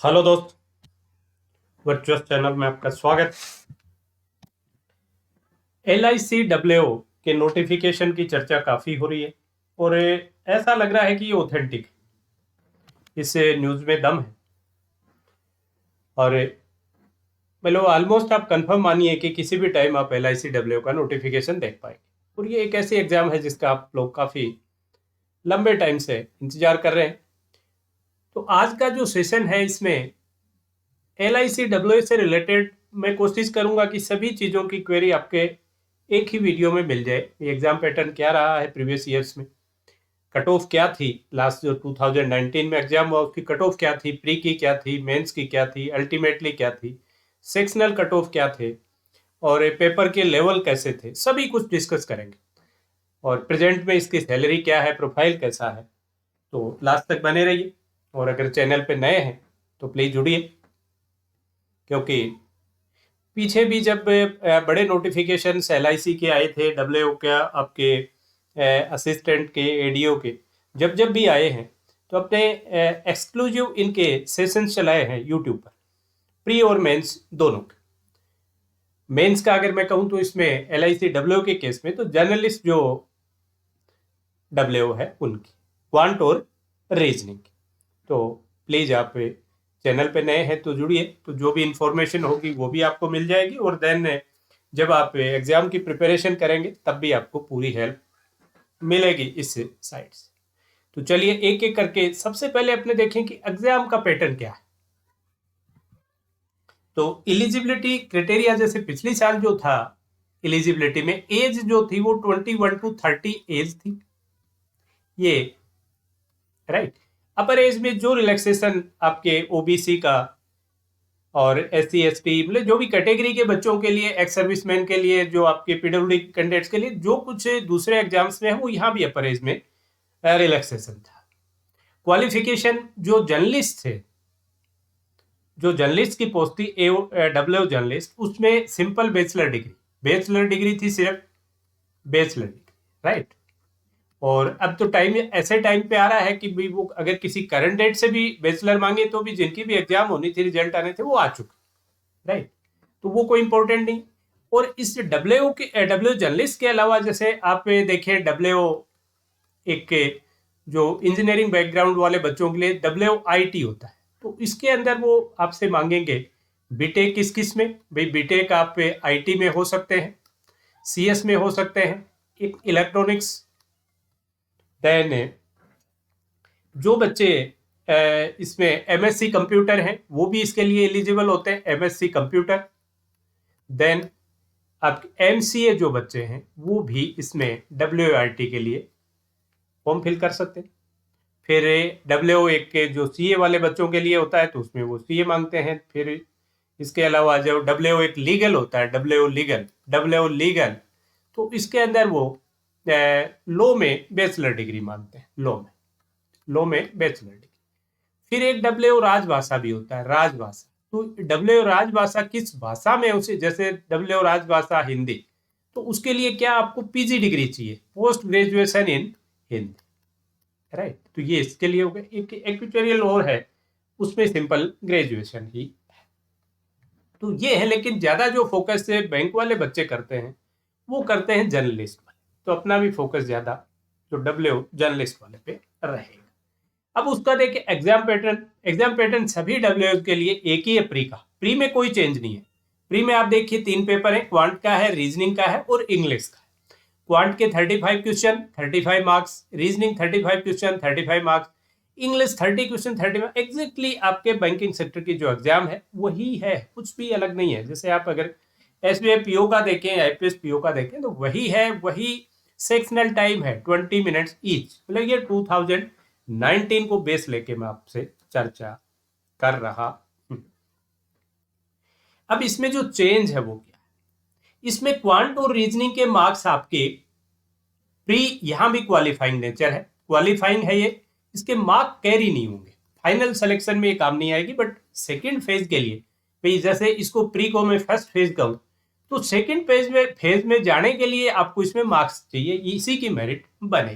Hello दोस्त, virtuous channel में आपका स्वागत। LICWO के नोटिफिकेशन की चर्चा काफ़ी हो रही है और ऐसा लग रहा है कि ये ऑथेंटिक है, इससे न्यूज़ में दम है। और मतलब ऑलमोस्ट आप कंफर्म मानिए कि किसी भी टाइम आप LICWO का नोटिफिकेशन देख पाएंगे। और ये एक ऐसी एग्ज़ाम है जिसका आप लोग काफ़ी लंबे टाइम से इंतजार कर रहे हैं। तो आज का जो सेशन है इसमें LICWO से रिलेटेड मैं कोशिश करूंगा कि सभी चीज़ों की क्वेरी आपके एक ही वीडियो में मिल जाए। ये एग्जाम पैटर्न क्या रहा है प्रीवियस ईयर्स में, कट ऑफ क्या थी, लास्ट जो 2019 में एग्जाम हुआ उसकी कट ऑफ क्या थी, प्री की क्या थी, मेंस की क्या थी, अल्टीमेटली क्या थी, सेक्शनल कट ऑफ क्या थे और पेपर के लेवल कैसे थे, सभी कुछ डिस्कस करेंगे। और प्रेजेंट में इसकी सैलरी क्या है, प्रोफाइल कैसा है। तो लास्ट तक बने रहिए और अगर चैनल पे नए हैं तो प्लीज़ जुड़िए, क्योंकि पीछे भी जब बड़े नोटिफिकेशन LIC के आए थे, WO के, आपके असिस्टेंट के, ADO के, जब जब भी आए हैं तो अपने एक्सक्लूसिव इनके सेशंस चलाए हैं यूट्यूब पर, प्री और मेंस दोनों के। मेंस का अगर मैं कहूँ तो इसमें LICWO के केस में तो जर्नलिस्ट जो WO है उनकी, क्वांट और रीजनिंग की। तो प्लीज़ आप चैनल पे नए हैं तो जुड़िए, तो जो भी इंफॉर्मेशन होगी वो भी आपको मिल जाएगी। और देन जब आप एग्ज़ाम की प्रिपरेशन करेंगे तब भी आपको पूरी हेल्प मिलेगी इस साइड से। तो चलिए एक एक करके सबसे पहले अपने देखें कि एग्जाम का पैटर्न क्या है। तो एलिजिबिलिटी क्राइटेरिया जैसे पिछली साल जो था, एलिजिबिलिटी में एज जो थी वो 21 to 30 एज थी, ये राइट। अपर एज में जो रिलैक्सेशन आपके OBC का और SC ST मतलब जो भी कैटेगरी के बच्चों के लिए, एक्स सर्विसमैन के लिए, जो आपके PWD कैंडिडेट्स के लिए जो कुछ दूसरे एग्जाम्स में है वो यहाँ भी अपर एज में रिलैक्सेशन था। क्वालिफिकेशन जो जर्नलिस्ट थे, जो जर्नलिस्ट की पोस्ट थी WO जर्नलिस्ट, उसमें सिंपल बैचलर डिग्री थी, सिर्फ बैचलर डिग्री, राइट। और अब तो टाइम ऐसे टाइम पे आ रहा है कि भी वो अगर किसी करंट डेट से भी बैचलर मांगे तो भी जिनकी भी एग्जाम होनी थी, रिजल्ट आने थे, वो आ चुके, राइट। तो वो कोई इंपॉर्टेंट नहीं। और इस WO जर्नलिस्ट के अलावा जैसे आप देखें, WO एक जो इंजीनियरिंग बैकग्राउंड वाले बच्चों के लिए WIT होता है, तो इसके अंदर वो आपसे मांगेंगे बीटेक किस में, भाई बीटेक आप IT में हो सकते हैं, CS में हो सकते हैं, एक इलेक्ट्रॉनिक्स। देन जो बच्चे इसमें MSc कंप्यूटर हैं वो भी इसके लिए एलिजिबल होते हैं, MSc कंप्यूटर। देन आप MCA जो बच्चे हैं वो भी इसमें WIT के लिए फॉर्म फिल कर सकते हैं। फिर WO एक के जो CA वाले बच्चों के लिए होता है तो उसमें वो CA मांगते हैं। फिर इसके अलावा जो WO एक लीगल होता है, WO लीगल, तो इसके अंदर वो लॉ में बैचलर डिग्री मांगते हैं, लॉ में बैचलर डिग्री। फिर एक WO राजभाषा भी होता है, राजभाषा। तो WO राजभाषा किस भाषा में, उसे जैसे WO राजभाषा हिंदी, तो उसके लिए क्या आपको PG डिग्री चाहिए, post graduation in Hindi, right. तो ये इसके लिए हो गया। एक इक्वेटोरियल और है, उसमें सिंपल ग्रेजुएशन ही है। तो ये है, लेकिन ज्यादा जो फोकस से बैंक वाले बच्चे करते हैं वो करते हैं जर्नलिस्ट वाले, तो अपना भी फोकस ज्यादा जो WO जर्नलिस्ट वाले पे रहेगा। अब उसका देखिए एग्जाम पैटर्न सभी WO के लिए एक ही है। प्री में कोई चेंज नहीं है। प्री में आप देखिए 3 पेपर है, क्वांट का है, रीजनिंग का है और इंग्लिश का है। क्वांट के 35 question 35 marks, reasoning 35 question 35 marks, English 30 question 30 marks. Exactly आपके बैंकिंग सेक्टर की जो एग्जाम है वही है, कुछ भी अलग नहीं है। जैसे आप अगर SBI PO का देखें, IPS PO का देखें, तो वही है, वही सेक्शनल टाइम है 20 मिनट्स ईच। मतलब ये 2019 को बेस लेके मैं आपसे चर्चा कर रहा हूं। अब इसमें जो चेंज है वो क्या है, इसमें क्वांट और रीजनिंग के मार्क्स आपके प्री, यहां भी क्वालिफाइंग नेचर है, क्वालिफाइंग है ये, इसके मार्क कैरी नहीं होंगे, फाइनल सिलेक्शन में ये काम नहीं आएगी। बट सेकंड फेज के लिए, भाई जैसे इसको प्री को मैं फर्स्ट फेज कहूं, तो सेकंड फेज में जाने के लिए आपको इसमें मार्क्स चाहिए, इसी की मेरिट बने।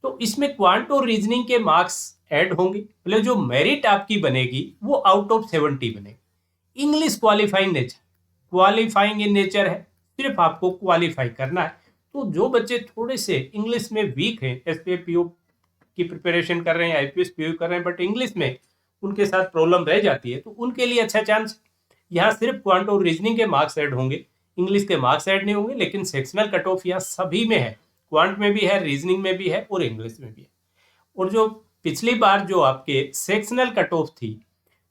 तो इसमें क्वांट और रीजनिंग के मार्क्स ऐड होंगे, मतलब जो मेरिट आपकी बनेगी वो आउट ऑफ 70 बनेगी। इंग्लिश क्वालिफाइंग इन नेचर है, सिर्फ आपको क्वालिफाई करना है। तो जो बच्चे थोड़े से इंग्लिश में वीक हैं, एसपीए पीओ की प्रिपरेशन कर रहे हैं, आईपीएस पीओ कर रहे हैं, बट इंग्लिश में उनके साथ प्रॉब्लम रह जाती है, तो उनके लिए अच्छा चांस। यहाँ सिर्फ क्वांट और रीजनिंग के मार्क्स ऐड होंगे, इंग्लिश के मार्क्स ऐड नहीं होंगे, लेकिन सेक्शनल कट ऑफ यहाँ सभी में है, क्वांट में भी है, रीजनिंग में भी है और इंग्लिश में भी है। और जो पिछली बार जो आपके सेक्शनल कट ऑफ थी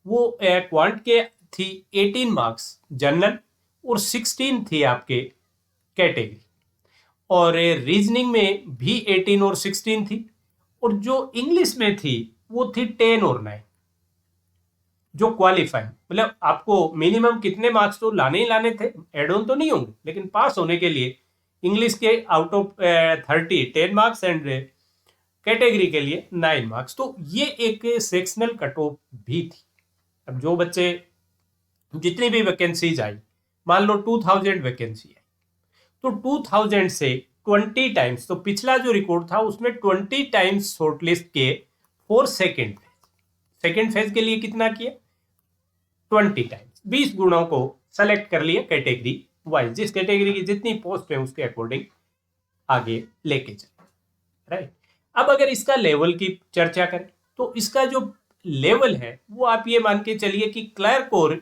वो क्वांट के थी 18 मार्क्स जनरल और 16 थी आपके कैटेगरी, और रीजनिंग में भी 18 और 16 थी, और जो इंग्लिश में थी वो थी 10 और 9 जो क्वालिफाई, मतलब आपको मिनिमम कितने मार्क्स तो लाने ही लाने थे, एड ऑन तो नहीं होंगे, लेकिन पास होने के लिए इंग्लिश के out of 30 10 marks and category के लिए 9 मार्क्स। तो ये एक सेक्शनल कट ऑफ भी थी। अब जो बच्चे जितनी भी वैकेंसीज आई, मान लो 2000 वैकेंसी है, तो 2000 से 20 टाइम्स, तो पिछला जो रिकॉर्ड था उसमें 20 टाइम्स शॉर्टलिस्ट के फॉर सेकेंड फेज के लिए कितना किया, 20 टाइम्स, 20 गुणों को सेलेक्ट कर लिया कैटेगरी वाइज, जिस कैटेगरी की जितनी पोस्ट है उसके अकॉर्डिंग आगे लेके चले, राइट। अब अगर इसका लेवल की चर्चा करें तो इसका जो लेवल है वो आप ये मान के चलिए कि क्लर्क और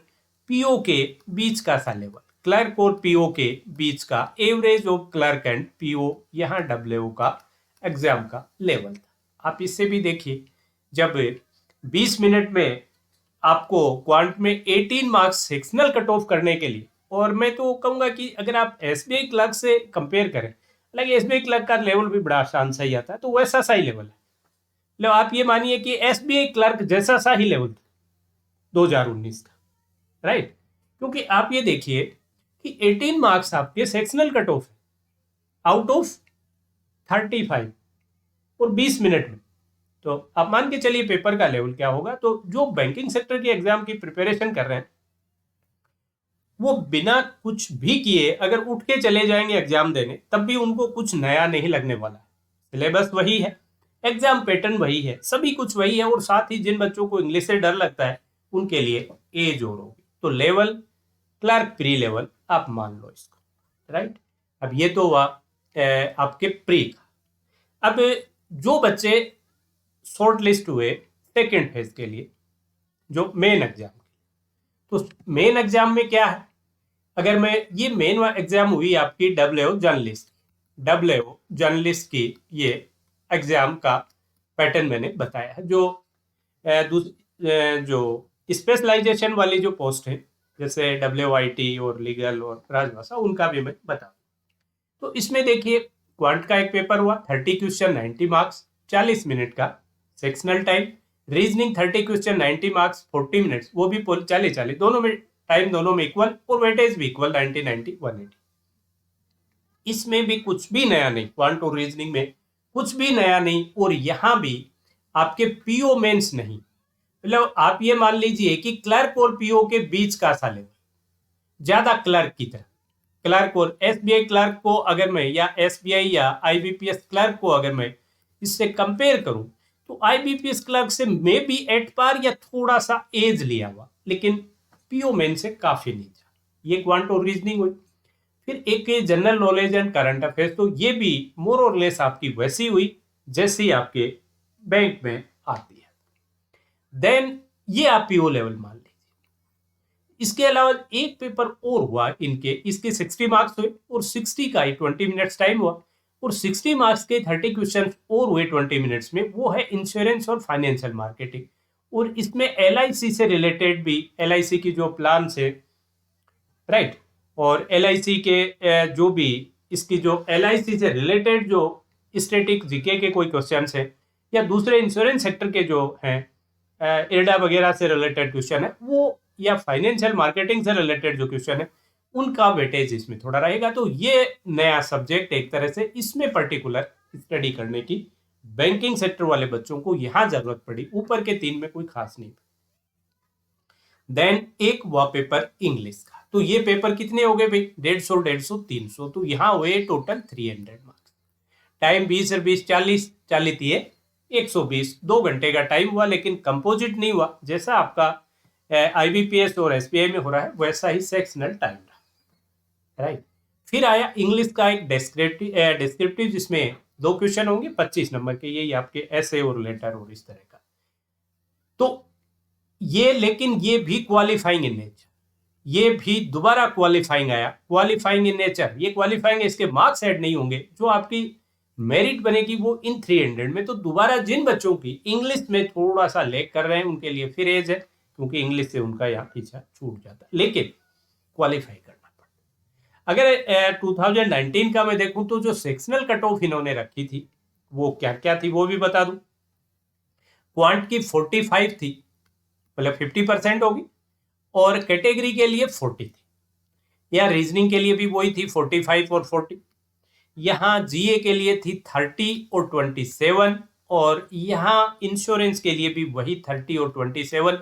पीओ के बीच का सा लेवल, क्लर्क और पीओ के बीच का average of clerk and PO, यहाँ डब्ल्यू का एग्जाम का लेवल था। आप इससे भी देखिए, जब 20 मिनट में आपको क्वांट में 18 मार्क्स सेक्शनल कट ऑफ करने के लिए, और मैं तो कहूंगा कि अगर आप एसबीआई क्लर्क से कंपेयर करें, हालांकि एसबीआई क्लर्क का लेवल भी बड़ा आसान सा ही आता है, तो वैसा सा ही लेवल है। मतलब आप ये मानिए कि एसबीआई क्लर्क जैसा सा ही लेवल 2019 का, राइट। क्योंकि आप ये देखिए कि 18 मार्क्स आपके सेक्शनल कट ऑफ है आउट ऑफ 35 और 20 मिनट में, तो आप मान के चलिए पेपर का लेवल क्या होगा। तो जो बैंकिंग सेक्टर के एग्जाम की प्रिपरेशन कर रहे हैं वो बिना कुछ भी किए अगर उठ के चले जाएंगे एग्जाम देने, तब भी उनको कुछ नया नहीं लगने वाला है। सिलेबस वही है, एग्जाम पैटर्न वही है, सभी कुछ वही है, और साथ ही जिन बच्चों को इंग्लिश से डर लगता है उनके लिए एज और होगी। तो लेवल क्लर्क प्री लेवल आप मान लो इसको, राइट। अब ये तो हुआ आपके प्री का। अब जो बच्चे शॉर्ट लिस्ट हुए सेकेंड फेज के लिए, जो मेन एग्जाम, तो मेन एग्जाम में क्या है, अगर मैं ये मेन एग्जाम हुई आपकी डब्ल्यू जर्नलिस्ट की ये एग्जाम का पैटर्न मैंने बताया है। जो जो स्पेशलाइजेशन वाली जो पोस्ट है जैसे WIT और लीगल और राजभाषा, उनका भी मैं बता। तो इसमें देखिए क्वांट का एक पेपर हुआ, 30 क्वेश्चन 90 मार्क्स 40 मिनट का sectional time, reasoning 30 question 90 marks 40 minutes, वो भी 40 दोनों में टाइम, दोनों में इक्वल, और वेटेज भी इक्वल 90 90 180। इसमें भी कुछ भी नया नहीं, क्वांट और रीजनिंग में कुछ भी नया नहीं, और यहां भी आपके पीओ मेंस नहीं, मतलब आप ये मान लीजिए कि क्लर्क और पीओ के बीच का सा लेवल, ज्यादा क्लर्क की तरह। क्लर्क और एसबीआई क्लर्क को अगर मैं, या एसबीआई या आईबीपीएस क्लर्क को अगर मैं इससे कंपेयर करूं, तो आईबीपीएस क्लर्क से मे बी एट पार या थोड़ा सा एज लिया हुआ, लेकिन पीओ मेन से काफी नीचे। ये क्वांट और रीजनिंग हुई। फिर एक general knowledge and current affairs, तो ये भी मोर और लेस आपकी वैसी हुई जैसी आपके बैंक में आती है। देन ये आप पीओ लेवल मान लीजिए। इसके अलावा एक पेपर और हुआ इनके, इसके 60 मार्क्स हुए और 60 का ही 20 मिनट्स टाइम हुआ, और 60 मार्क्स के 30 क्वेश्चन और हुए 20 मिनट्स में, वो है इंश्योरेंस और फाइनेंशियल मार्केटिंग। और इसमें LIC से रिलेटेड भी, LIC की जो प्लान है, राइट, और LIC के जो भी इसकी जो LIC से रिलेटेड जो स्टैटिक जीके के कोई क्वेश्चन है, या दूसरे इंश्योरेंस सेक्टर के जो हैं एडा वगैरह से रिलेटेड क्वेश्चन है वो, या फाइनेंशियल मार्केटिंग से रिलेटेड जो क्वेश्चन है उनका वेटेज इसमें थोड़ा रहेगा। तो ये नया सब्जेक्ट एक तरह से, इसमें पर्टिकुलर स्टडी करने की बैंकिंग सेक्टर वाले बच्चों को यहां जरूरत पड़ी, ऊपर के 3 में कोई खास नहीं। देन एक हुआ पेपर इंग्लिश का, तो ये पेपर कितने हो गए भाई, 150 300, तो यहाँ हुए टोटल 300 मार्क्स। टाइम 20 और 20 40 40 दिए 120, 2 घंटे का टाइम हुआ, लेकिन कंपोजिट नहीं हुआ। जैसा आपका IBPS और SBI में हो रहा है वैसा ही सेक्शनल टाइम रहा, राइट। फिर आया इंग्लिश का एक डिस्क्रिप्टिव जिसमें 2 क्वेश्चन होंगे 25 नंबर के, यही आपके ऐसे और लेटर और इस तरह का। तो ये, लेकिन ये भी क्वालिफाइंग इन नेचर, ये भी दोबारा क्वालिफाइंग आया, क्वालिफाइंग इन नेचर। ये क्वालिफाइंग, इसके मार्क्स ऐड नहीं होंगे, जो आपकी मेरिट बनेगी वो इन 300 में। तो दोबारा जिन बच्चों की इंग्लिश में थोड़ा सा लैग कर रहे हैं उनके लिए फिर एज है, क्योंकि इंग्लिश से उनका यहाँ पीछा छूट जाता है, लेकिन क्वालिफाई करना पड़ता। अगर 2019 का मैं देखूं तो जो सेक्शनल कट ऑफ इन्होंने रखी थी वो क्या क्या थी वो भी बता दूं। क्वांट की 45 थी, मतलब 50% होगी, और कैटेगरी के लिए 40 थी, या रीजनिंग के लिए भी वही थी 45 और 40। यहाँ जीए के लिए थी 30 और 27, और यहाँ इंश्योरेंस के लिए भी वही 30 और 27।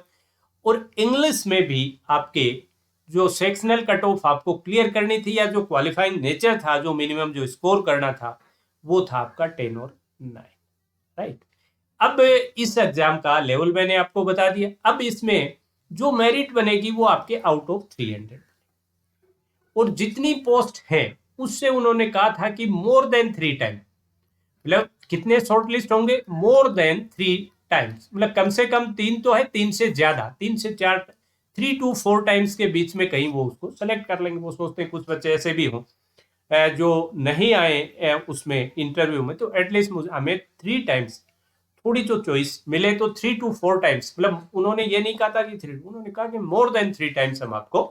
और इंग्लिश में भी आपके जो सेक्शनल कट ऑफ आपको क्लियर करनी थी, या जो क्वालिफाइंग नेचर था, जो मिनिमम जो स्कोर करना था, वो था आपका 10 और 9, राइट। अब इस एग्जाम का लेवल मैंने आपको बता दिया। अब इसमें जो मेरिट बनेगी वो आपके आउट ऑफ 300, और जितनी पोस्ट है उससे उन्होंने कहा था कि मोर देन 3 टाइम, मतलब कितने शॉर्टलिस्ट होंगे, मोर देन 3 टाइम्स, मतलब कम से कम 3 तो है, 3 से ज्यादा, 3 से 4, 3 to 4 टाइम्स के बीच में कहीं वो उसको सेलेक्ट कर लेंगे। वो सोचते हैं, कुछ बच्चे ऐसे भी हों जो नहीं आए उसमें इंटरव्यू में, तो एटलीस्ट हमें 3 टाइम्स थोड़ी जो चॉइस मिले, तो 3 to 4 टाइम्स, मतलब उन्होंने ये नहीं कहा था कि 3, उन्होंने कहा कि मोर देन 3 टाइम्स हम आपको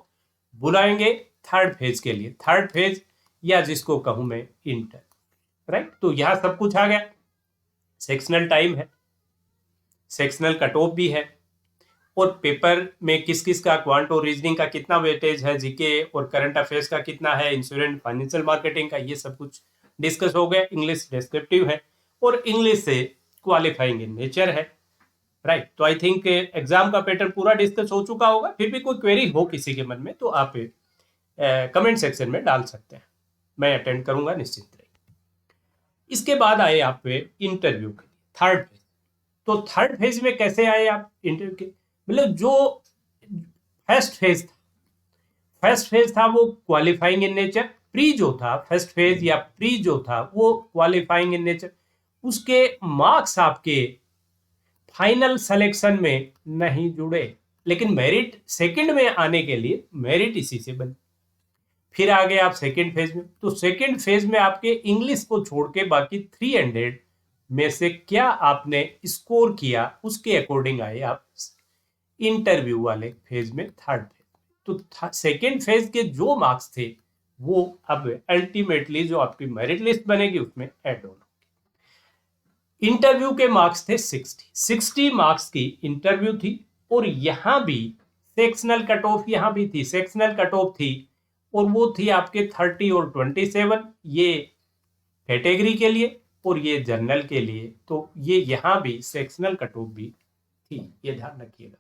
बुलाएंगे थर्ड फेज के लिए, थर्ड फेज, या जिसको कहूं मैं इंटर, राइट। तो यहां सब कुछ आ गया, सेक्शनल टाइम है, सेक्शनल कट ऑफ भी है, और पेपर में किस किस का क्वांट और रीजनिंग का कितना वेटेज है, जीके और करंट अफेयर्स का कितना है, इंश्योरेंस फाइनेंशियल मार्केटिंग का, ये सब कुछ डिस्कस हो गया। इंग्लिश डिस्क्रिप्टिव है, और इंग्लिश से क्वालिफाइंग इन नेचर है, राइट। तो आई थिंक एग्जाम का पैटर्न पूरा डिस्कस हो चुका होगा। फिर भी कोई क्वेरी हो किसी के मन में तो आप कमेंट सेक्शन में डाल सकते हैं, मैं अटेंड करूंगा निश्चित रहिए। इसके बाद आए आप इंटरव्यू के लिए थर्ड फेज। तो थर्ड फेज में कैसे आए आप इंटरव्यू के, मतलब जो फर्स्ट फेज था वो क्वालिफाइंग इन नेचर, प्री जो था फर्स्ट फेज या प्री जो था वो क्वालिफाइंग इन नेचर, उसके मार्क्स आपके फाइनल सिलेक्शन में नहीं जुड़े, लेकिन मेरिट सेकंड में आने के लिए मेरिट इसी से बनी। फिर आ गए आप सेकंड फेज में, तो सेकंड फेज में आपके इंग्लिश को छोड़ के बाकी 300 में से क्या आपने स्कोर किया उसके अकॉर्डिंग आए आप इंटरव्यू वाले फेज में, थर्ड फेज। तो सेकंड फेज के जो मार्क्स थे वो अब अल्टीमेटली जो आपकी मेरिट लिस्ट बनेगी उसमें ऐड ऑन। इंटरव्यू के मार्क्स थे 60 मार्क्स की इंटरव्यू थी, और यहां भी सेक्शनल कट ऑफ, यहां भी थी सेक्शनल कट ऑफ थी, और वो थी आपके 30 और 27, ये कैटेगरी के लिए और ये जनरल के लिए। तो ये यहाँ भी सेक्शनल कट ऑफ भी थी, ये ध्यान रखिएगा।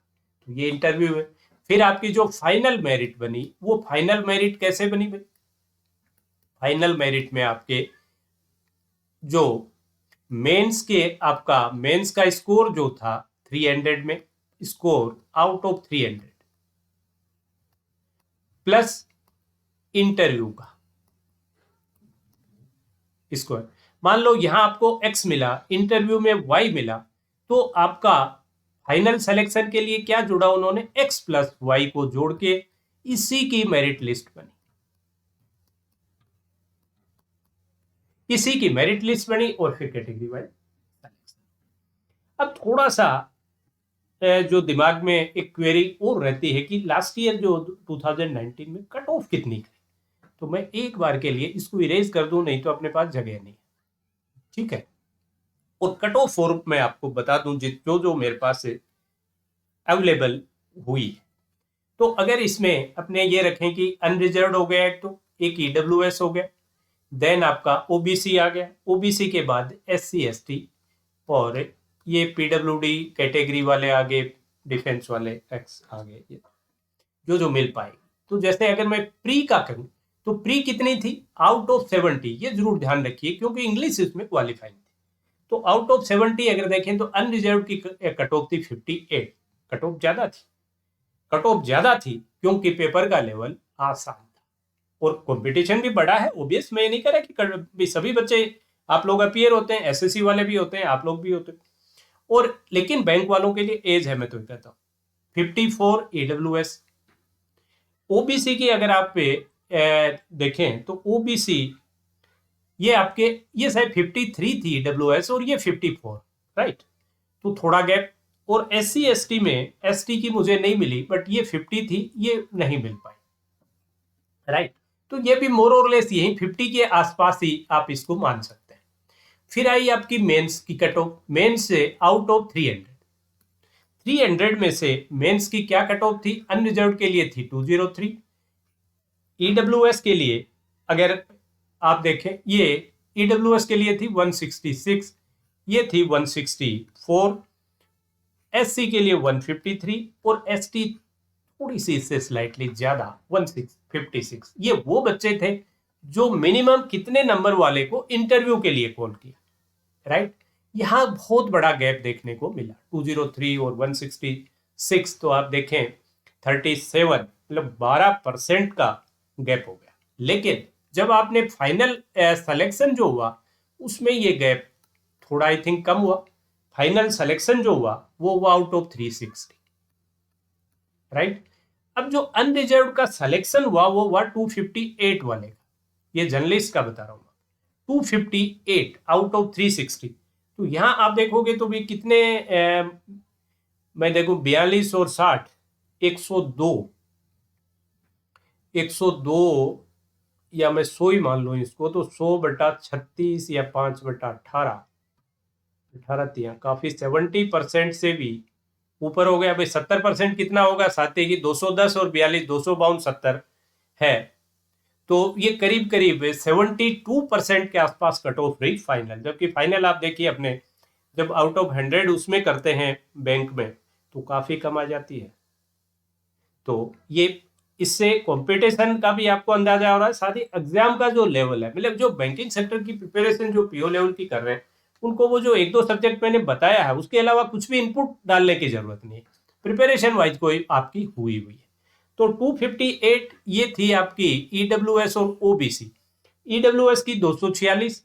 तो ये इंटरव्यू है। फिर आपकी जो फाइनल मेरिट बनी, वो फाइनल मेरिट कैसे बनी भाई, फाइनल मेरिट में आपके जो मेंस के, आपका मेंस का स्कोर जो था 300 में, score out of 300 plus interview का स्कोर, मान लो यहां आपको x मिला, इंटरव्यू में y मिला, तो आपका फाइनल सिलेक्शन के लिए क्या जुड़ा, उन्होंने x प्लस y को जोड़ के इसी की मेरिट लिस्ट बनी, इसी की मेरिट लिस्ट बनी, और फिर कैटेगरी वाइज सिलेक्शन। अब थोड़ा सा जो दिमाग में एक क्वेरी और रहती है कि लास्ट ईयर जो 2019 में कट ऑफ कितनी गई, तो मैं एक बार के लिए इसको इरेज कर दूं, नहीं तो अपने पास जगह नहीं, ठीक है। और कट ऑफ फॉर्म में आपको बता दूं जो जो मेरे पास अवेलेबल हुई है। तो अगर इसमें अपने ये रखें कि अनरिजर्व हो गया एक, तो एक EWS हो गया, देन आपका ओबीसी आ गया, ओबीसी के बाद SC ST, और ये PWD कैटेगरी वाले आ गए, डिफेंस वाले एक्स आ गए, जो जो मिल पाएगी। तो जैसे अगर मैं प्री का करूं तो प्री कितनी थी, आउट ऑफ 70, ये जरूर ध्यान रखिए क्योंकि इंग्लिश इसमें क्वालिफाइंग थी। तो आउट ऑफ 70 अगर देखें तो अनरिजर्व की कट ऑफ थी 58, कट ऑफ ज्यादा थी, कट ऑफ ज्यादा थी क्योंकि पेपर का लेवल आसान था और कंपटीशन भी बड़ा है। ओबियस मैं ये नहीं कह रहा कि सभी बच्चे आप लोग अपीयर होते हैं, एसएससी वाले भी होते हैं, आप लोग भी होते हैं, और लेकिन बैंक वालों के लिए एज है, मैं तो कहता हूँ 54 ईडब्ल्यूएस। ओबीसी की अगर आप पे देखें तो ओबीसी ये आपके ये शायद 53 थी ईडब्ल्यूएस और ये 54, राइट, तो थोड़ा गैप। और एससी एसटी में एसटी की मुझे नहीं मिली बट ये 50 थी, ये नहीं मिल पाई, राइट, तो ये भी मोर और लेस यही 50 के आसपास ही आप इसको मान सकते हैं। फिर आई आपकी मेंस की कट ऑफ, मेंस से आउट ऑफ 300 में से मेंस की क्या कट ऑफ थी, अनरिजर्व के लिए थी 203, ईडब्ल्यूएस के लिए अगर आप देखें ये ईडब्ल्यूएस के लिए थी 166, ये थी 164, एससी के लिए 153 और एसटी थोड़ी सी इससे स्लाइटली ज्यादा 156। ये वो बच्चे थे जो मिनिमम कितने नंबर वाले को इंटरव्यू के लिए कॉल किया, राइट। यहां बहुत बड़ा गैप देखने को मिला, 203 और 166, तो आप देखें 37 मतलब 12% का गैप हो गया। लेकिन जब आपने फाइनल सिलेक्शन जो हुआ उसमें ये गैप थोड़ा आई थिंक कम हुआ। फाइनल सिलेक्शन जो हुआ वो हुआ आउट ऑफ 360, राइट। अब जो अनरिजर्व का सिलेक्शन हुआ वो हुआ 258 वाले का, ये जर्नलिस्ट का बता रहा हूं, 258 आउट ऑफ 360। तो यहां आप देखोगे तो भी कितने मैं देखूं 42 और 60 102 या मैं 100 ही मान लो इसको, तो 100/36 या 5/18 18 काफी 70% से भी ऊपर हो गया। भाई 70% कितना होगा, साथ ही 210 और 42 252 70 है, तो ये करीब करीब 72% के आसपास कट ऑफ रही फाइनल। जबकि फाइनल आप देखिए अपने जब आउट ऑफ 100 उसमें करते हैं बैंक में तो काफी कम आ जाती है। तो ये इससे कंपटीशन का भी आपको अंदाजा हो रहा है, साथ ही एग्जाम का जो लेवल है, मतलब जो बैंकिंग सेक्टर की प्रिपरेशन जो पीओ लेवल की कर रहे हैं उनको वो जो 1-2 सब्जेक्ट मैंने बताया है उसके अलावा कुछ भी इनपुट डालने की जरूरत नहीं है, प्रिपरेशन वाइज कोई आपकी हुई है। तो 258 ये थी आपकी ईडब्ल्यूएस और ओबीसी। ईडब्ल्यूएस की 246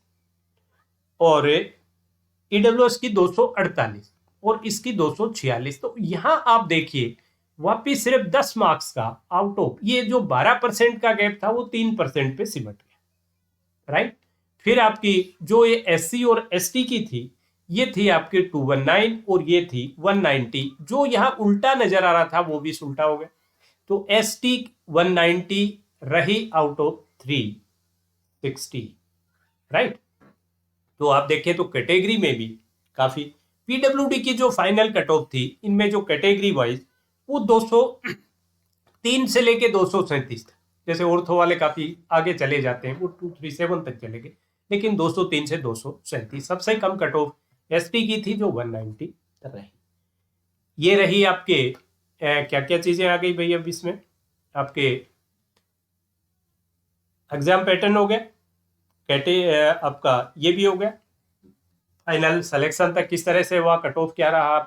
और ईडब्ल्यूएस की 248 और इसकी 246। तो यहां आप देखिए वापिस सिर्फ 10 मार्क्स का आउट ऑफ ये जो 12% का गैप था वो 3% पे सिमट गया, राइट। फिर आपकी जो ये एससी और एसटी की थी ये थी आपकी 219 और ये थी 190, जो यहां उल्टा नजर आ रहा था वो भी उल्टा हो गया। तो एसटी 190 रही आउट ऑफ 360, राइट। तो आप देखें तो कैटेगरी में भी काफी, पीडब्ल्यूडी की जो फाइनल कट ऑफ थी इनमें जो कैटेगरी वाइज वो 203 से लेके 237 तक, जैसे ऑर्थो वाले काफी आगे चले जाते हैं वो 237 तक चले गए, लेकिन 203 से 237 सबसे कम कट ऑफ एसटी की थी जो 190 रही। ये रही आपके क्या क्या चीजें आ गई भाई। अब इसमें आपके एग्जाम पैटर्न हो गया, आपका ये भी हो गया, फाइनल सिलेक्शन तक किस तरह से हुआ, कट ऑफ क्या रहा,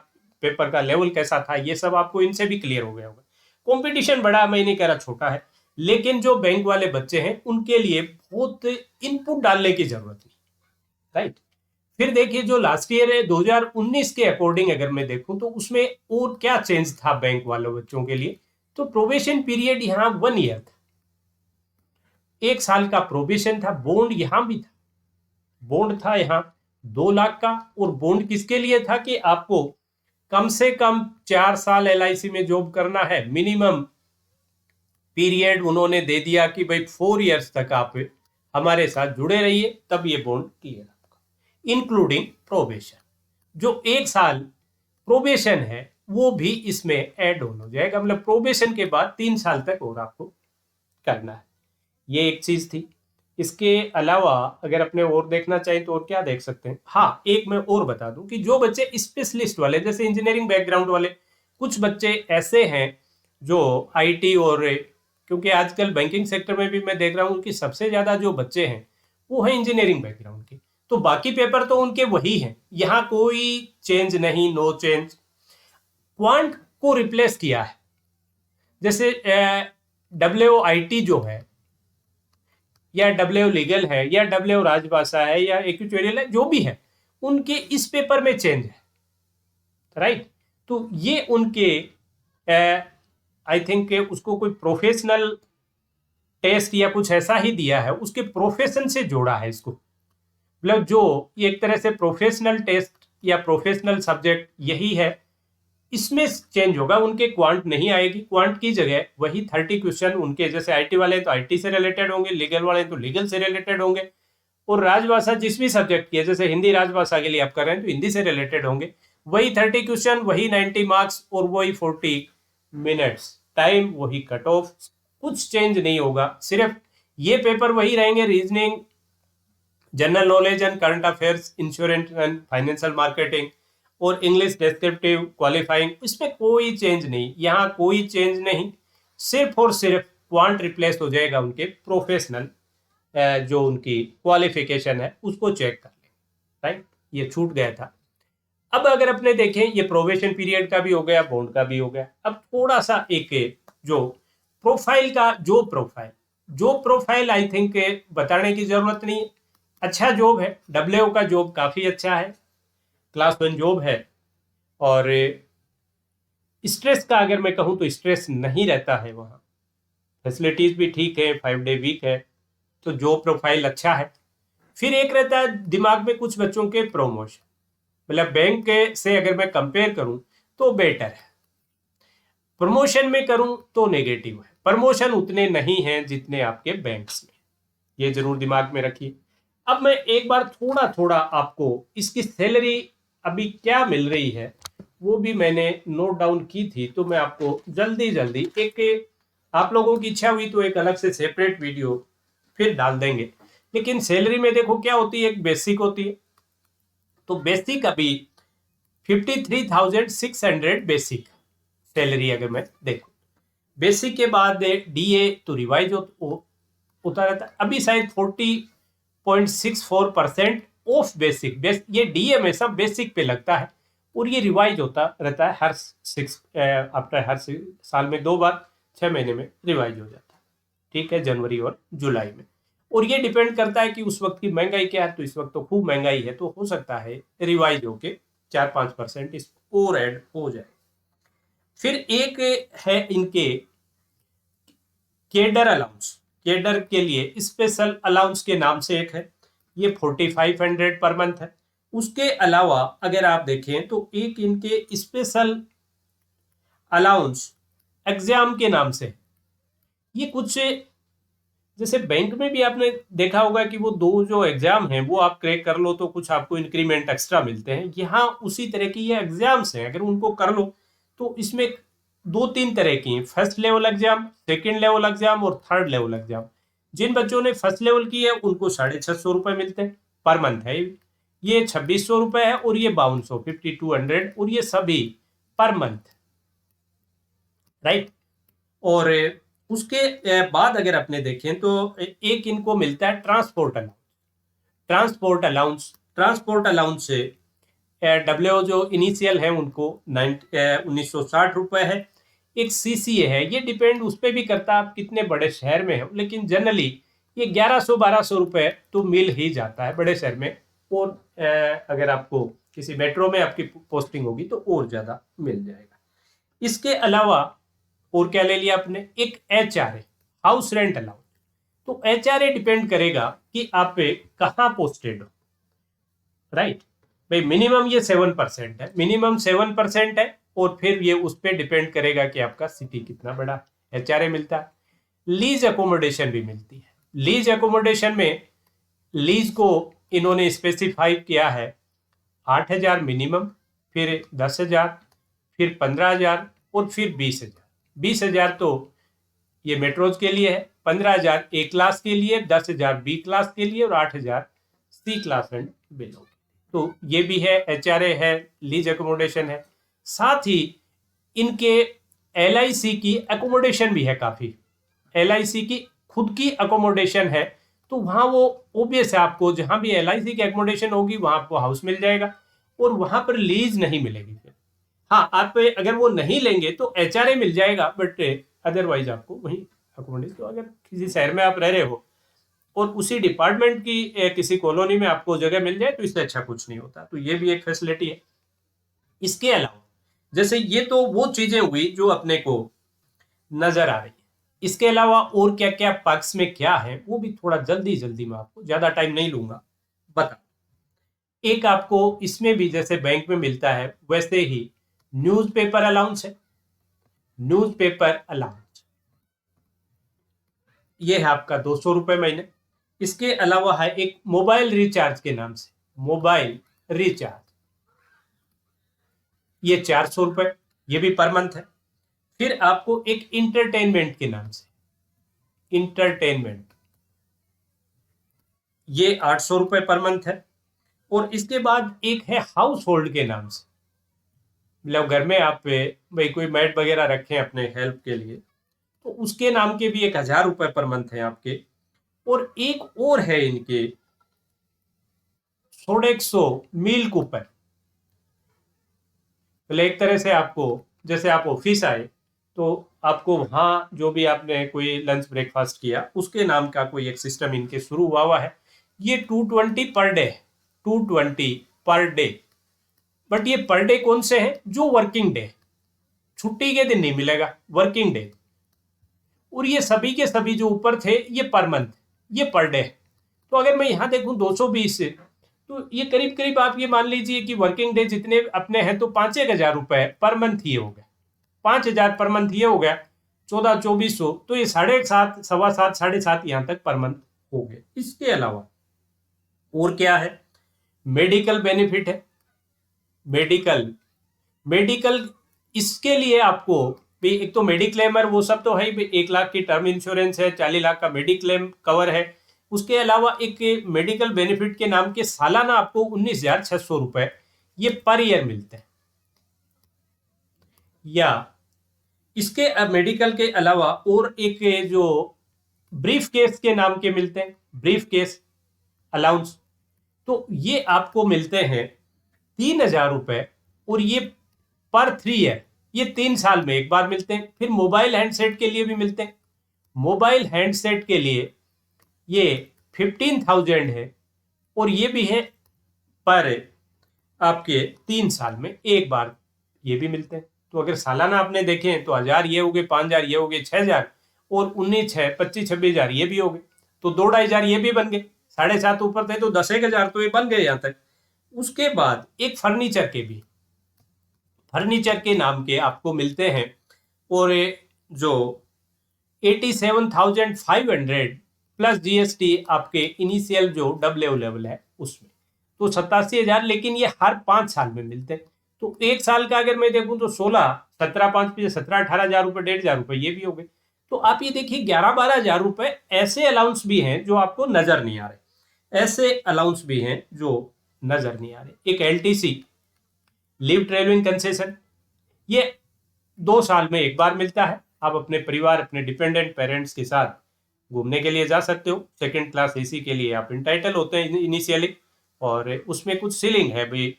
पेपर का लेवल कैसा था, ये सब आपको इनसे भी क्लियर हो गया होगा। कंपटीशन बड़ा, मैं नहीं कह रहा छोटा है, लेकिन जो बैंक वाले बच्चे हैं उनके लिए बहुत इनपुट डालने की जरूरत नहीं, राइट। फिर देखिए जो लास्ट ईयर है 2019 के अकॉर्डिंग अगर मैं देखूं तो उसमें और क्या चेंज था बैंक वाले बच्चों के लिए। तो प्रोबेशन पीरियड यहाँ 1 ईयर था, 1 साल का प्रोबेशन था। बॉन्ड यहां भी था, बॉन्ड था यहाँ 2 लाख का, और बॉन्ड किसके लिए था कि आपको कम से कम 4 साल एलआईसी में जॉब करना है, मिनिमम पीरियड उन्होंने दे दिया कि भाई 4 इयर्स तक आप हमारे साथ जुड़े रहिए, तब ये बॉन्ड क्लियर आपका, इंक्लूडिंग प्रोबेशन। जो 1 साल प्रोबेशन है वो भी इसमें ऐड ऑन हो जाएगा, मतलब प्रोबेशन के बाद 3 साल तक और आपको करना है। ये एक चीज थी। इसके अलावा अगर अपने और देखना चाहें तो और क्या देख सकते हैं। हाँ, एक मैं और बता दूं कि जो बच्चे स्पेशलिस्ट वाले, जैसे इंजीनियरिंग बैकग्राउंड वाले, कुछ बच्चे ऐसे हैं जो आईटी और क्योंकि आजकल बैंकिंग सेक्टर में भी मैं देख रहा हूँ कि सबसे ज़्यादा जो बच्चे हैं वो है इंजीनियरिंग बैकग्राउंड के, तो बाकी पेपर तो उनके वही हैं, यहाँ कोई चेंज नहीं, नो चेंज। क्वांट को रिप्लेस किया है, जैसे WIT जो है या WO लीगल है या WO राजभाषा है या इक्वेटोरियल है, जो भी है उनके इस पेपर में चेंज है, राइट। तो ये उनके आई थिंक उसको कोई प्रोफेशनल टेस्ट या कुछ ऐसा ही दिया है, उसके प्रोफेशन से जोड़ा है इसको, मतलब जो ये एक तरह से प्रोफेशनल टेस्ट या प्रोफेशनल सब्जेक्ट यही है, इसमें चेंज होगा। उनके क्वांट नहीं आएगी, क्वांट की जगह वही 30 क्वेश्चन उनके, जैसे IT वाले तो IT से रिलेटेड होंगे, लीगल वाले तो लीगल से रिलेटेड होंगे, और राजभाषा जिस भी सब्जेक्ट की है, जैसे हिंदी राजभाषा के लिए आप कर रहे हैं तो हिंदी से रिलेटेड होंगे, वही 30 क्वेश्चन, वही 90 मार्क्स और वही 40 मिनट्स टाइम, वही कट ऑफ, कुछ चेंज नहीं होगा। सिर्फ ये पेपर वही रहेंगे, reasoning, general knowledge and current affairs, insurance and financial marketing और इंग्लिश डिस्क्रिप्टिव क्वालिफाइंग, इसमें कोई चेंज नहीं, यहाँ कोई चेंज नहीं, सिर्फ और सिर्फ क्वांट रिप्लेस हो जाएगा, उनके प्रोफेशनल जो उनकी क्वालिफिकेशन है उसको चेक कर लें, राइट। ये छूट गया था। अब अगर अपने देखें, ये प्रोबेशन पीरियड का भी हो गया, बॉन्ड का भी हो गया, अब थोड़ा सा एक जो प्रोफाइल का, जो प्रोफाइल आई थिंक बताने की जरूरत नहीं है। अच्छा जॉब है, WO का जॉब काफी अच्छा है, क्लास 1 जॉब है, और स्ट्रेस का अगर मैं कहूँ तो स्ट्रेस नहीं रहता है, वहाँ फैसिलिटीज भी ठीक है, 5 डे वीक है, तो जॉब प्रोफाइल अच्छा है। फिर एक रहता है दिमाग में कुछ बच्चों के प्रमोशन, मतलब बैंक के से अगर मैं कंपेयर करूं तो बेटर है, प्रमोशन में करूं तो नेगेटिव है, प्रमोशन उतने नहीं हैं जितने आपके बैंक्स में, ये जरूर दिमाग में रखिए। अब मैं एक बार थोड़ा थोड़ा आपको इसकी सैलरी अभी क्या मिल रही है वो भी मैंने नोट डाउन की थी, तो मैं आपको जल्दी जल्दी एक, आप लोगों की इच्छा हुई तो एक अलग से सेपरेट वीडियो फिर डाल देंगे। लेकिन सैलरी में देखो क्या होती है, एक बेसिक होती है, तो बेसिक अभी 53,600 बेसिक सैलरी अगर मैं देखूं, बेसिक के बाद DA तो रिवाइज होता रहता है, अभी शायद 40.64% ऑफ बेसिक, ये DA में सब बेसिक पे लगता है, और ये रिवाइज होता रहता है हर हर साल में 2 बार, 6 महीने में रिवाइज हो जाता है, ठीक है, जनवरी और जुलाई में। और ये डिपेंड करता है कि उस वक्त की महंगाई क्या है, तो इस वक्त तो खूब महंगाई है, तो हो सकता है रिवाइज होके 4-5% इस और ऐड हो जाए। फिर एक है इनके केडर अलाउंस, केडर के लिए स्पेशल अलाउंस के नाम से एक है, ये 4500 पर मंथ है। उसके अलावा अगर आप देखें तो एक इनके स्पेशल अलाउंस एग्जाम के नाम से, ये कुछ जैसे बैंक में भी आपने देखा होगा कि वो 2 जो एग्जाम हैं वो आप क्रैक कर लो तो कुछ आपको इंक्रीमेंट एक्स्ट्रा मिलते हैं, यहाँ उसी तरह की ये एग्जाम्स हैं, अगर उनको कर लो तो इसमें 2-3 तरह की, first level exam, second level exam और थर्ड लेवल एग्जाम। जिन बच्चों ने फर्स्ट लेवल की है उनको 650 रुपए मिलते हैं पर मंथ है, ये 2600 रुपए है, और ये 5200 और ये सभी पर मंथ, राइट। और उसके बाद अगर अपने देखें तो एक इनको मिलता है ट्रांसपोर्ट अलाउंस, ट्रांसपोर्ट अलाउंस से WO जो इनिशियल है उनको 1960 रुपए है। एक CCA है, ये डिपेंड उस पर भी करता है आप कितने बड़े शहर में हो, लेकिन जनरली ये 1100-1200 रुपए तो मिल ही जाता है बड़े शहर में, और अगर आपको किसी मेट्रो में आपकी पोस्टिंग होगी तो और ज्यादा मिल जाएगा। इसके अलावा और क्या ले लिया आपने, एक HRA, हाउस रेंट अलाउंस, तो HRA डिपेंड करेगा कि आप कहाँ पोस्टेड हो, राइट भाई। मिनिमम ये 7% है, मिनिमम 7% है, और फिर ये उस पर डिपेंड करेगा कि आपका सिटी कितना बड़ा, HRA मिलता है। लीज अकोमोडेशन भी मिलती है, लीज अकोमोडेशन में लीज को इन्होंने स्पेसिफाई किया है 8,000 मिनिमम, फिर 10,000, फिर 15,000 और फिर 20,000। 20,000 तो ये मेट्रोज के लिए है, 15,000 A क्लास के लिए, 10,000 B क्लास के लिए और 8,000 C क्लास एंड बिलो। तो ये भी है, HRA है, लीज एकोमोडेशन है, साथ ही इनके LIC की एकोमोडेशन भी है काफी, LIC की खुद की अकोमोडेशन है तो वहां वो ओबियस है, आपको जहां भी LIC की अकोमोडेशन होगी वहां आपको हाउस मिल जाएगा और वहां पर लीज नहीं मिलेगी फिर। हाँ, आप अगर वो नहीं लेंगे तो HRA मिल जाएगा, बट अदरवाइज आपको वही अकोमोडेशन। तो अगर किसी शहर में आप रह रहे हो और उसी डिपार्टमेंट की किसी कॉलोनी में आपको जगह मिल जाए तो इससे अच्छा कुछ नहीं होता। तो ये भी एक फैसिलिटी है। इसके अलावा जैसे ये तो वो चीजें हुई जो अपने को नजर आ रही है। इसके अलावा और क्या क्या पक्ष में क्या है वो भी थोड़ा जल्दी जल्दी में, आपको ज्यादा टाइम नहीं लूंगा, बता। एक आपको इसमें भी जैसे बैंक में मिलता है वैसे ही न्यूज़पेपर अलाउंस है। न्यूज़पेपर अलाउंस ये है आपका 200 रुपए महीने। इसके अलावा है एक मोबाइल रिचार्ज के नाम से, मोबाइल रिचार्ज, ये 400 रुपए, ये भी पर मंथ है। फिर आपको एक इंटरटेनमेंट के नाम से, इंटरटेनमेंट, ये 800 रुपए पर मंथ है। और इसके बाद एक है हाउस होल्ड के नाम से, मतलब घर में आप भाई कोई मैट वगैरह रखें अपने हेल्प के लिए, तो उसके नाम के भी 1000 रुपए पर मंथ है आपके। और एक और है इनके सोडेक्सो मील कूपन, मतलब एक तरह से आपको, जैसे आप ऑफिस आए तो आपको वहां जो भी आपने कोई लंच ब्रेकफास्ट किया उसके नाम का कोई एक सिस्टम इनके शुरू हुआ है। ये 220 per day, 220 per day. But ये पर डे कौन से है? जो वर्किंग डे, छुट्टी के दिन नहीं मिलेगा, वर्किंग डे। और ये सभी के सभी जो ऊपर थे ये पर मंथ, ये पर डे। तो अगर मैं यहां देखूं 220 से, तो ये करीब करीब आप ये मान लीजिए कि वर्किंग डे जितने अपने हैं तो 5,000 रुपए पर मंथ ये हो गए, 5,000 पर मंथ ये हो गया, 14-2400, तो ये 7.5 7.25 7.5 यहां तक पर मंथ हो गए। इसके अलावा और क्या है? मेडिकल बेनिफिट है। मेडिकल, मेडिकल इसके लिए आपको भी एक तो मेडिक्लेमर वो सब तो है ही, 1 लाख की टर्म इंश्योरेंस है, 40 लाख का मेडिक्लेम कवर है। उसके अलावा एक मेडिकल बेनिफिट के नाम के सालाना आपको 19,600 रुपए ये पर ईयर मिलते हैं। या इसके मेडिकल के अलावा और एक जो ब्रीफ केस के नाम के मिलते हैं, ब्रीफ केस अलाउंस, तो ये आपको मिलते हैं 3,000 रुपए। और ये पर 3 ईयर, ये 3 साल में एक बार मिलते हैं। फिर मोबाइल हैंडसेट के लिए भी मिलते हैं। मोबाइल हैंडसेट के लिए ये 15,000 है और ये भी है पर आपके 3 साल में एक बार ये भी मिलते हैं। तो अगर सालाना आपने देखें तो 1,000 ये हो गए, 5,000 ये हो गए, 6,000 और 19 25 26,000 ये भी हो गए, तो 2-2,500 ये भी बन गए। 7.5 ऊपर थे तो 10,000 तो ये बन गए यहाँ तक। उसके बाद एक फर्नीचर के भी, फर्नीचर के नाम के आपको मिलते हैं और जो 87,500 प्लस GST आपके इनिशियल जो डब्ल्यू लेवल है उसमें, तो 87,000, लेकिन ये हर 5 साल में मिलते हैं। तो एक साल का अगर मैं देखूं तो 17 रुपए 1,500 रुपए ये भी हो गए। तो आप ये देखिए 11-12 हजार रुपए ऐसे अलाउंस भी हैं जो आपको नजर नहीं आ रहे, ऐसे अलाउंस भी हैं जो नजर नहीं आ रहे। एक LTC, लीव ट्रेवलिंग कंसेशन, ये 2 साल में एक बार मिलता है। आप अपने परिवार, अपने डिपेंडेंट पेरेंट्स के साथ घूमने के लिए जा सकते हो। 2nd क्लास AC के लिए आप इंटाइटल होते हैं इनिशियली, और उसमें कुछ सीलिंग है भाई,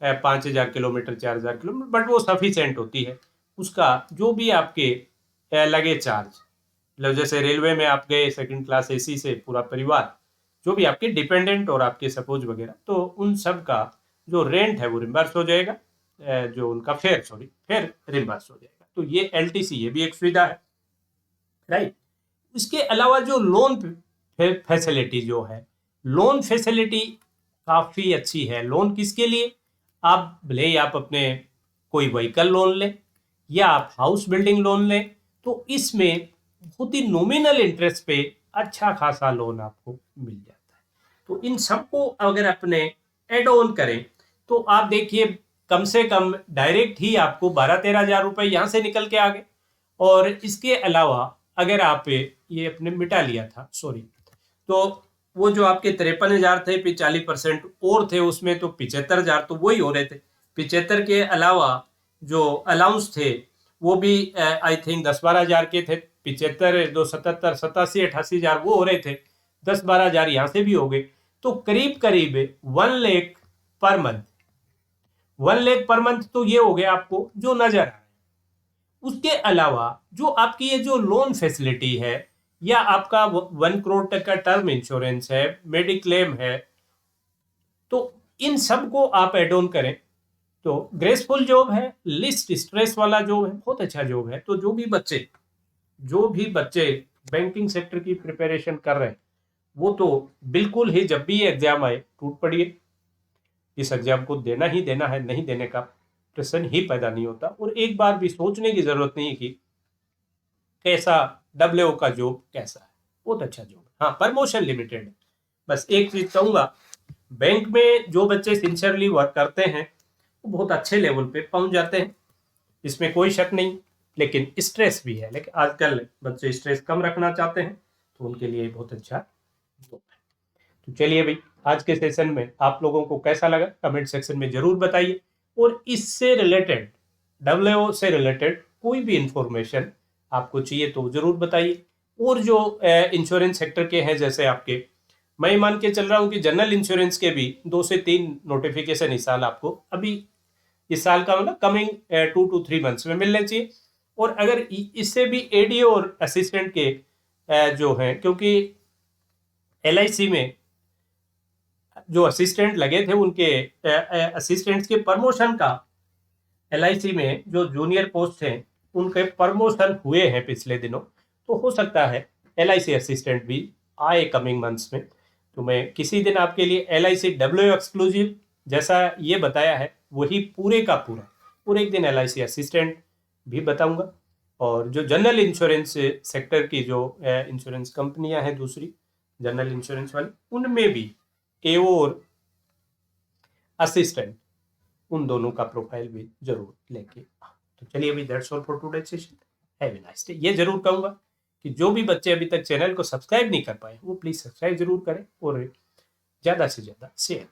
5,000 किलोमीटर 4,000 किलोमीटर, बट वो सफिशेंट होती है। उसका जो भी आपके लगे चार्ज, मतलब जैसे रेलवे में आप गए 2nd क्लास AC से पूरा परिवार, जो भी आपके डिपेंडेंट और आपके सपोज वगैरह, तो उन सब का जो रेंट है वो रिम्बर्स हो जाएगा, जो उनका फेयर रिम्बर्स हो जाएगा। तो ये LTC, ये भी एक सुविधा है, राइट। इसके अलावा जो लोन फैसिलिटी जो है, लोन फैसिलिटी काफी अच्छी है। लोन किसके लिए? आप भले ही आप अपने कोई व्हीकल लोन लें या आप हाउस बिल्डिंग लोन लें, तो इसमें बहुत ही नॉमिनल इंटरेस्ट पे अच्छा खासा लोन आपको मिल जाता है। तो इन सबको अगर अपने एड ऑन करें तो आप देखिए कम से कम डायरेक्ट ही आपको 12-13 हजार रुपए यहां से निकल के आ गए। और इसके अलावा अगर आप ये अपने मिटा लिया था, सॉरी, तो वो जो आपके 53,000 थे, 40% और थे उसमें, तो 75,000 तो वही हो रहे थे। 75 के अलावा जो अलाउंस थे वो भी आई थिंक 10-12 हजार के थे, 75, 277, 87, 88 हजार वो हो रहे थे, 10-12 हजार यहाँ से भी हो गए, तो करीब करीब 1 lakh per month, 1 lakh per month तो ये हो गया आपको जो नजर आ रहा है। उसके अलावा जो आपकी ये जो लोन फैसिलिटी है, या आपका 1 करोड़ तक का टर्म इंश्योरेंस है, मेडिक्लेम है, तो इन सब को आप एड ऑन करें तो ग्रेसफुल जॉब है, लिस्ट स्ट्रेस वाला जॉब है, बहुत अच्छा जॉब है। तो जो भी बच्चे बैंकिंग सेक्टर की प्रिपरेशन कर रहे हैं, वो तो बिल्कुल ही जब भी ये एग्जाम आए टूट पड़िए, इस एग्जाम को देना ही देना है, नहीं देने का प्रश्न ही पैदा नहीं होता। और एक बार भी सोचने की जरूरत नहीं है कि कैसा डब्ल्यू का जॉब कैसा है, बहुत अच्छा जॉब है। हाँ, प्रमोशन लिमिटेड है। बस एक चीज कहूंगा, बैंक में जो बच्चे सिंसियरली वर्क करते हैं वो बहुत अच्छे लेवल पे पहुंच जाते हैं, इसमें कोई शक नहीं। लेकिन स्ट्रेस भी है, लेकिन आजकल बच्चे स्ट्रेस कम रखना चाहते हैं, तो उनके लिए बहुत अच्छा जॉब है। तो चलिए भाई, आज के सेशन में आप लोगों को कैसा लगा कमेंट सेक्शन में जरूर बताइए। और इससे रिलेटेड, डब्ल्यू से रिलेटेड कोई भी इंफॉर्मेशन आपको चाहिए तो जरूर बताइए। और जो इंश्योरेंस सेक्टर के हैं, जैसे आपके, मैं मान के चल रहा हूँ कि जनरल इंश्योरेंस के भी 2 से 3 नोटिफिकेशन इस साल आपको, अभी इस साल का मतलब कमिंग 2 to 3 मंथ्स में मिलने चाहिए। और अगर इससे भी एडीओ और असिस्टेंट के जो हैं, क्योंकि एलआईसी में जो असिस्टेंट लगे थे, उनके असिस्टेंट्स के प्रमोशन का, एलआईसी में जो जूनियर पोस्ट हैं उनके प्रमोशन हुए हैं पिछले दिनों, तो हो सकता है एलआईसी असिस्टेंट भी आए कमिंग मंथ्स में। तो मैं किसी दिन आपके लिए एलआईसी डब्ल्यू एक्सक्लूसिव जैसा ये बताया है वही पूरे का पूरा, और एक दिन एलआईसी असिस्टेंट भी बताऊंगा। और जो जनरल इंश्योरेंस सेक्टर की जो इंश्योरेंस कंपनियां हैं दूसरी जनरल इंश्योरेंस वाली, उनमें भी एओ और असिस्टेंट, उन दोनों का प्रोफाइल भी जरूर लेके। तो चलिए अभी that's all for today session. Have a nice day. ये जरूर कहूंगा कि जो भी बच्चे अभी तक चैनल को सब्सक्राइब नहीं कर पाए वो प्लीज सब्सक्राइब जरूर करें और ज्यादा से ज्यादा शेयर।